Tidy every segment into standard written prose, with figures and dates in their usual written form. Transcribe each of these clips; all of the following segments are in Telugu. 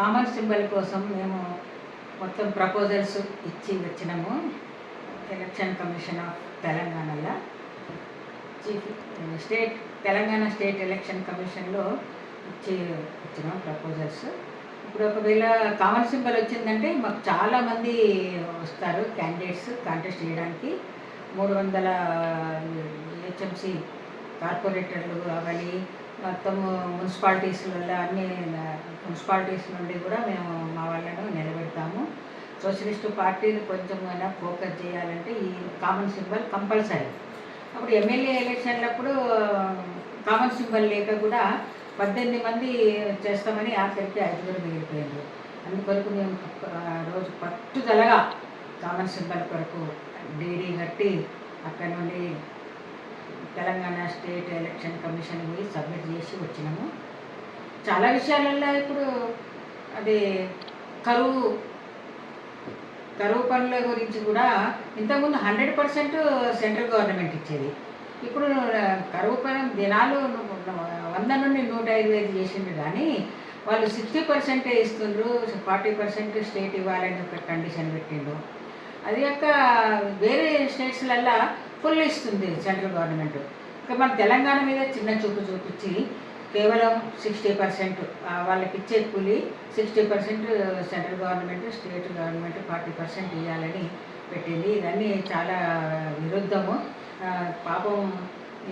కామన్ సింబల్ కోసం మేము మొత్తం ప్రపోజల్స్ ఇచ్చి వచ్చినాము. ఎలక్షన్ కమిషన్ ఆఫ్ తెలంగాణలో తెలంగాణ స్టేట్ ఎలక్షన్ కమిషన్లో ఇచ్చి వచ్చినాం ప్రపోజల్స్. ఇప్పుడు ఒకవేళ కామన్ సింబల్ వచ్చిందంటే మాకు చాలామంది వస్తారు క్యాండిడేట్స్ కాంటెస్ట్ చేయడానికి. 300 హెచ్ఎంసీ కార్పొరేటర్లు అవని మొత్తం మున్సిపాలిటీస్లలో అన్ని మున్సిపాలిటీస్ నుండి కూడా మేము మా వాళ్ళను నిలబెడతాము. సోషలిస్టు పార్టీలు కొంచెమైనా ఫోకస్ చేయాలంటే ఈ కామన్ సింబల్ కంపల్సరీ. అప్పుడు ఎమ్మెల్యే ఎలక్షన్లప్పుడు కామన్ సింబల్ లేక కూడా 18 మంది చేస్తామని ఆఖరికి 5 మిగిలిపోయారు. అందుకొరకు మేము రోజు పట్టుదలగా కామన్ సింబల్ కొరకు డీడీ కట్టి అక్కడ నుండి తెలంగాణ స్టేట్ ఎలక్షన్ కమిషన్ పోయి సబ్మిట్ చేసి వచ్చినాము. చాలా విషయాలలో ఇప్పుడు అది కరువు పనుల గురించి కూడా ఇంతకుముందు 100% సెంట్రల్ గవర్నమెంట్ ఇచ్చేది. ఇప్పుడు కరువు పని దినాలు 100 నుండి 105 చేసిండ్రు, కానీ వాళ్ళు 60% ఇస్తుండ్రు, 40% స్టేట్ ఇవ్వాలని ఒక కండిషన్ పెట్టిండ్రు. అది యొక్క వేరే స్టేట్స్లల్లో ఫుల్ ఇస్తుంది సెంట్రల్ గవర్నమెంట్. ఇంకా మన తెలంగాణ మీద చిన్న చూపు చూపించి కేవలం 60% వాళ్ళకి ఇచ్చే కూలి 60% సెంట్రల్ గవర్నమెంట్, స్టేట్ గవర్నమెంట్ 40% ఇవ్వాలని పెట్టింది. ఇవన్నీ చాలా విరుద్ధము. పాపం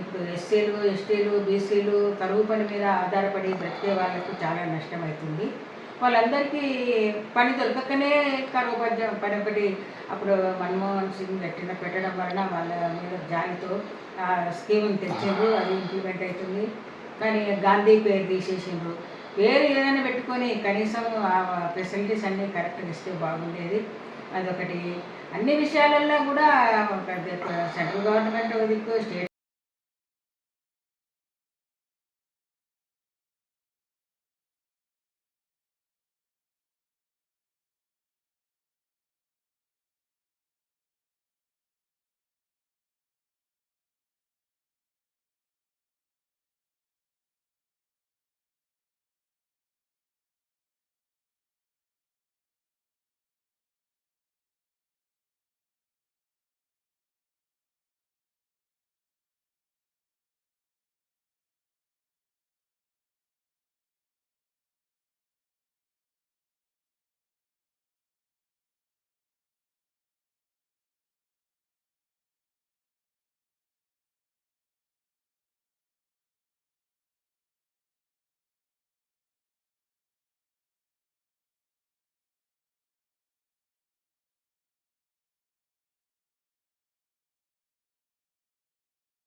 ఇప్పుడు ఎస్సీలు, ఎస్టీలు, బీసీలు కరువు పని మీద ఆధారపడి బ్రతికే వాళ్ళకు చాలా నష్టమవుతుంది. వాళ్ళందరికీ పని దొరకకనే కరువు పని ఒకటి అప్పుడు మన్మోహన్ సింగ్ పెట్టడం వలన వాళ్ళ మీద జాలితో స్కీమ్ తెచ్చిండ్రు, అది ఇంప్లిమెంట్ అవుతుంది. కానీ గాంధీ పేరు తీసేసిండ్రు. పేరు ఏదైనా పెట్టుకొని కనీసం ఆ ఫెసిలిటీస్ అన్నీ కరెక్ట్గా ఇస్తే బాగుండేది. అదొకటి. అన్ని విషయాలల్లో కూడా సెంట్రల్ గవర్నమెంట్ ఒక దిక్కు, state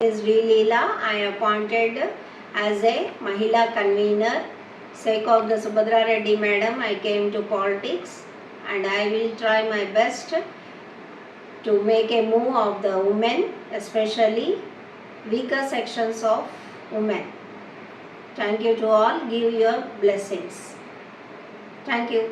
is V. Leela. I am appointed as a Mahila convener. Sake of the Subhadra Reddy madam, I came to politics and I will try my best to make a move of the women, especially weaker sections of women. Thank you to all. Give your blessings. Thank you.